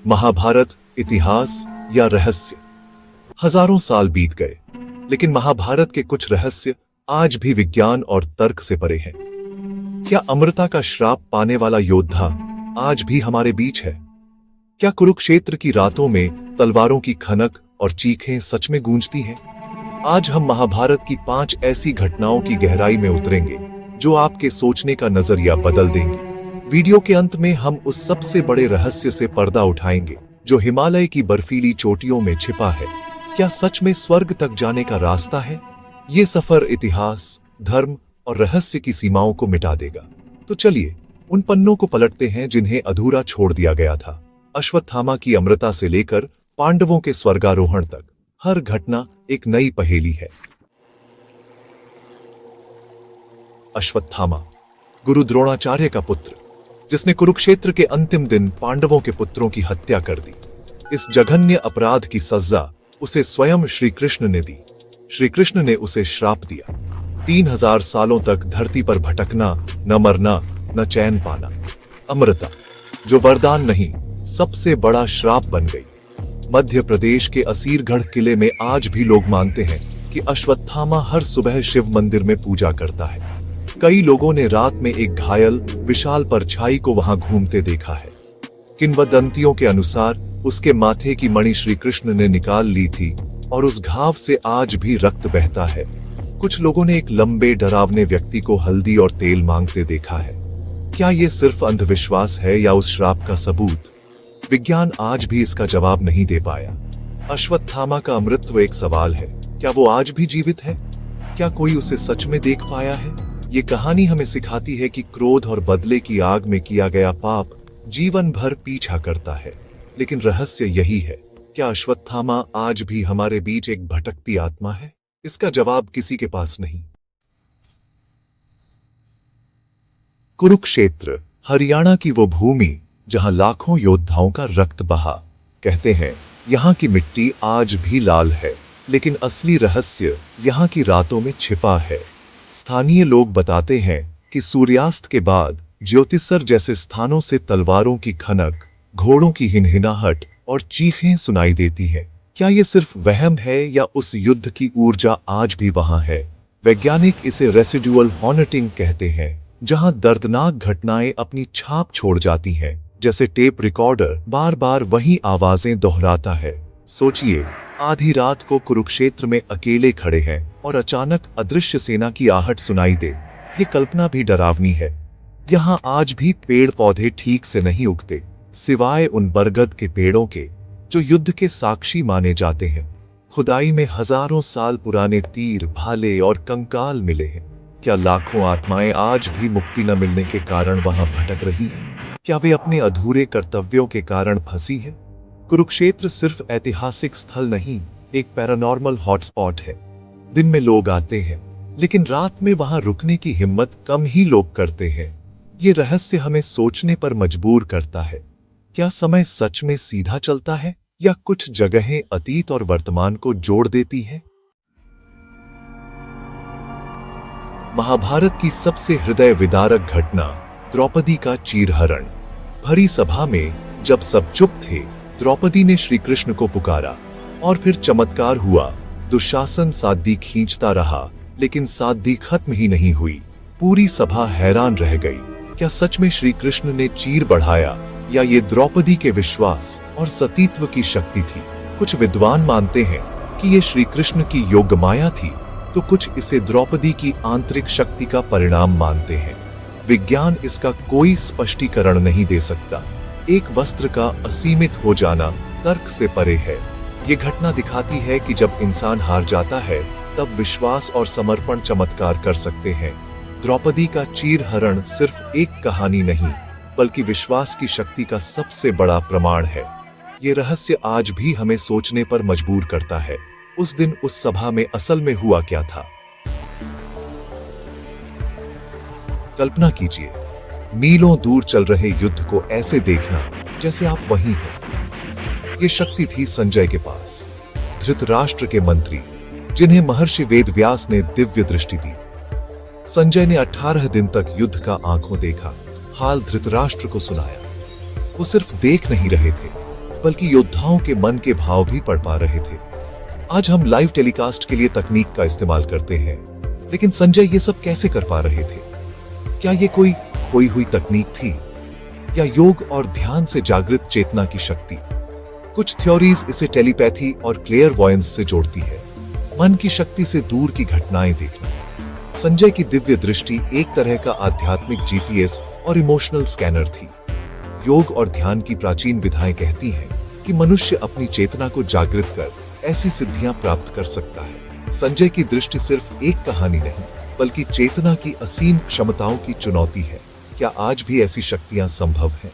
महाभारत इतिहास या रहस्य। हजारों साल बीत गए, लेकिन महाभारत के कुछ रहस्य आज भी विज्ञान और तर्क से परे हैं। क्या अमृता का श्राप पाने वाला योद्धा आज भी हमारे बीच है? क्या कुरुक्षेत्र की रातों में तलवारों की खनक और चीखें सच में गूंजती हैं? आज हम महाभारत की 5 ऐसी घटनाओं की गहराई में उतरेंगे जो आपके सोचने का नजरिया बदल देंगे। वीडियो के अंत में हम उस सबसे बड़े रहस्य से पर्दा उठाएंगे जो हिमालय की बर्फीली चोटियों में छिपा है। क्या सच में स्वर्ग तक जाने का रास्ता है? ये सफर इतिहास, धर्म और रहस्य की सीमाओं को मिटा देगा। तो चलिए उन पन्नों को पलटते हैं जिन्हें अधूरा छोड़ दिया गया था। अश्वत्थामा की अमृता से लेकर पांडवों के स्वर्गारोहण तक हर घटना एक नई पहेली है। अश्वत्थामा, गुरु द्रोणाचार्य का पुत्र, जिसने कुरुक्षेत्र के अंतिम दिन पांडवों के पुत्रों की हत्या कर दी। इस जघन्य अपराध की सजा उसे स्वयं श्री कृष्ण ने दी। श्री कृष्ण ने उसे श्राप दिया, 3000 सालों तक धरती पर भटकना, न मरना, न चैन पाना। अमृता, जो वरदान नहीं, सबसे बड़ा श्राप बन गई। मध्य प्रदेश के असीरगढ़ किले में आज भी लोग मानते हैं कि अश्वत्थामा हर सुबह शिव मंदिर में पूजा करता है। कई लोगों ने रात में एक घायल विशाल परछाई को वहां घूमते देखा है। किंवदंतियों के अनुसार उसके माथे की मणि श्री कृष्ण ने निकाल ली थी और उस घाव से आज भी रक्त बहता है। कुछ लोगों ने एक लंबे डरावने व्यक्ति को हल्दी और तेल मांगते देखा है। क्या ये सिर्फ अंधविश्वास है या उस श्राप का सबूत? विज्ञान आज भी इसका जवाब नहीं दे पाया। अश्वत्थामा का अमृतत्व एक सवाल है। क्या वो आज भी जीवित है? क्या कोई उसे सच में देख पाया है? ये कहानी हमें सिखाती है कि क्रोध और बदले की आग में किया गया पाप जीवन भर पीछा करता है। लेकिन रहस्य यही है, क्या अश्वत्थामा आज भी हमारे बीच एक भटकती आत्मा है? इसका जवाब किसी के पास नहीं। कुरुक्षेत्र, हरियाणा की वो भूमि जहां लाखों योद्धाओं का रक्त बहा। कहते हैं यहां की मिट्टी आज भी लाल है, लेकिन असली रहस्य यहां की रातों में छिपा है। स्थानीय लोग बताते हैं कि सूर्यास्त के बाद ज्योतिसर जैसे स्थानों से तलवारों की खनक, घोड़ों की हिनहिनाहट और चीखें सुनाई देती हैं। क्या ये सिर्फ वहम है या उस युद्ध की ऊर्जा आज भी वहां है? वैज्ञानिक इसे रेसिडुअल हॉन्टिंग कहते हैं, जहां दर्दनाक घटनाएं अपनी छाप छोड़ जाती हैं, जैसे टेप रिकॉर्डर बार बार वही आवाजें दोहराता है। सोचिए, आधी रात को कुरुक्षेत्र में अकेले खड़े हैं और अचानक अदृश्य सेना की आहट सुनाई दे। ये कल्पना भी डरावनी है। यहाँ आज भी पेड़ पौधे ठीक से नहीं उगते, सिवाय उन बरगद के पेड़ों के जो युद्ध के साक्षी माने जाते हैं। खुदाई में हजारों साल पुराने तीर, भाले और कंकाल मिले हैं। क्या लाखों आत्माएं आज भी मुक्ति न मिलने के कारण वहां भटक रही हैं? क्या वे अपने अधूरे कर्तव्यों के कारण फंसी हैं? कुरुक्षेत्र सिर्फ ऐतिहासिक स्थल नहीं, एक पैरानॉर्मल हॉटस्पॉट है। दिन में लोग आते हैं, लेकिन रात में वहां रुकने की हिम्मत कम ही लोग करते हैं। ये रहस्य हमें सोचने पर मजबूर करता है। क्या समय सच में सीधा चलता है या कुछ जगहें अतीत और वर्तमान को जोड़ देती हैं? महाभारत की सबसे हृदय विदारक घटना, द्रौपदी का चीरहरण। भरी सभा में जब सब चुप थे, द्रौपदी ने श्री कृष्ण को पुकारा और फिर चमत्कार हुआ। दुशासन साध्वी खींचता रहा, लेकिन साध्वी खत्म ही नहीं हुई। पूरी सभा हैरान रह गई। क्या सच में श्री कृष्ण ने चीर बढ़ाया या ये द्रौपदी के विश्वास और सतीत्व की शक्ति थी? कुछ विद्वान मानते हैं कि ये श्री कृष्ण की योग माया थी, तो कुछ इसे द्रौपदी की आंतरिक शक्ति का परिणाम मानते हैं। विज्ञान इसका कोई स्पष्टीकरण नहीं दे सकता। एक वस्त्र का असीमित हो जाना तर्क से परे है। ये घटना दिखाती है कि जब इंसान हार जाता है, तब विश्वास और समर्पण चमत्कार कर सकते हैं। द्रौपदी का चीरहरण सिर्फ एक कहानी नहीं, बल्कि विश्वास की शक्ति का सबसे बड़ा प्रमाण है। ये रहस्य आज भी हमें सोचने पर मजबूर करता है। उस दिन उस सभा में असल में हुआ क्या था? कल्पना कीजिए, मीलों दूर चल रहे युद्ध को ऐसे देखना जैसे आप वहीं हो। ये शक्ति थी संजय के पास, धृतराष्ट्र के मंत्री, जिन्हें महर्षि वेदव्यास ने दिव्य दृष्टि दी। संजय ने 18 दिन तक युद्ध का आंखों देखा, हाल धृतराष्ट्र को सुनाया। वो सिर्फ देख नहीं रहे थे, बल्कि योद्धाओं के मन के भाव भी पढ़ पा रहे थे। आज हम लाइव टेलीकास्ट के लिए तकनीक का इस्तेमाल करते हैं, लेकिन संजय ये सब कैसे कर पा रहे थे? क्या ये कोई खोई हुई तकनीक थी या योग और ध्यान से जागृत चेतना की शक्ति? कुछ थ्योरीज इसे टेलीपैथी और क्लेयरवॉयंस से जोड़ती है, मन की शक्ति से दूर की घटनाएं देखना। संजय की दिव्य दृष्टि एक तरह का आध्यात्मिक जीपीएस और इमोशनल स्कैनर थी। योग और ध्यान की प्राचीन विधाएं कहती हैं कि मनुष्य अपनी चेतना को जागृत कर ऐसी सिद्धियां प्राप्त कर सकता है। संजय की दृष्टि सिर्फ एक कहानी नहीं, बल्कि चेतना की असीम क्षमताओं की चुनौती है। क्या आज भी ऐसी शक्तियां संभव हैं?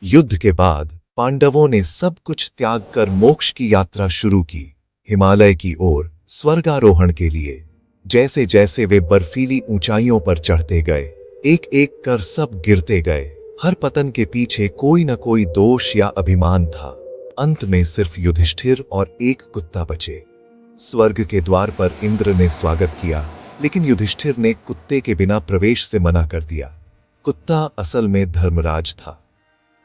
युद्ध के बाद पांडवों ने सब कुछ त्याग कर मोक्ष की यात्रा शुरू की, हिमालय की ओर स्वर्गारोहण के लिए। जैसे जैसे वे बर्फीली ऊंचाइयों पर चढ़ते गए, एक एक कर सब गिरते गए। हर पतन के पीछे कोई न कोई दोष या अभिमान था। अंत में सिर्फ युधिष्ठिर और एक कुत्ता बचे। स्वर्ग के द्वार पर इंद्र ने स्वागत किया, लेकिन युधिष्ठिर ने कुत्ते के बिना प्रवेश से मना कर दिया। कुत्ता असल में धर्मराज था।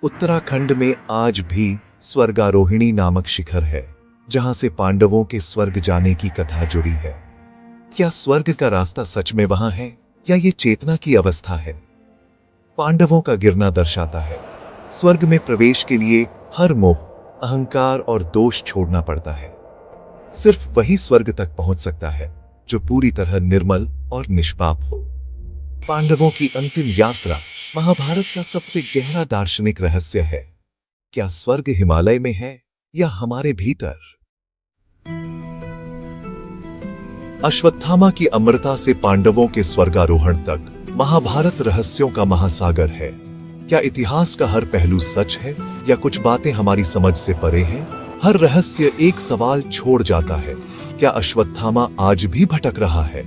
उत्तराखंड में आज भी स्वर्गारोहिणी नामक शिखर है, जहां से पांडवों के स्वर्ग जाने की कथा जुड़ी है। क्या स्वर्ग का रास्ता सच में वहां है या ये चेतना की अवस्था है? पांडवों का गिरना दर्शाता है स्वर्ग में प्रवेश के लिए हर मोह, अहंकार और दोष छोड़ना पड़ता है। सिर्फ वही स्वर्ग तक पहुंच सकता है जो पूरी तरह निर्मल और निष्पाप हो। पांडवों की अंतिम यात्रा महाभारत का सबसे गहरा दार्शनिक रहस्य है। क्या स्वर्ग हिमालय में है या हमारे भीतर? अश्वत्थामा की अमरता से पांडवों के स्वर्गारोहण तक महाभारत रहस्यों का महासागर है। क्या इतिहास का हर पहलू सच है या कुछ बातें हमारी समझ से परे हैं? हर रहस्य एक सवाल छोड़ जाता है। क्या अश्वत्थामा आज भी भटक रहा है?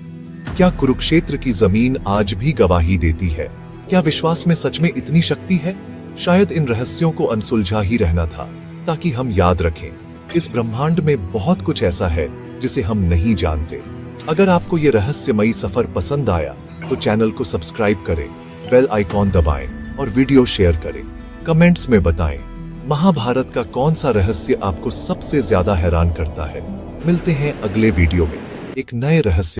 क्या कुरुक्षेत्र की जमीन आज भी गवाही देती है? क्या विश्वास में सच में इतनी शक्ति है? शायद इन रहस्यों को अनसुलझा ही रहना था, ताकि हम याद रखें, इस ब्रह्मांड में बहुत कुछ ऐसा है जिसे हम नहीं जानते। अगर आपको ये रहस्यमयी सफर पसंद आया तो चैनल को सब्सक्राइब करें, बेल आइकॉन दबाएं और वीडियो शेयर करें। कमेंट्स में बताएं महाभारत का कौन सा रहस्य आपको सबसे ज्यादा हैरान करता है। मिलते हैं अगले वीडियो में एक नए रहस्य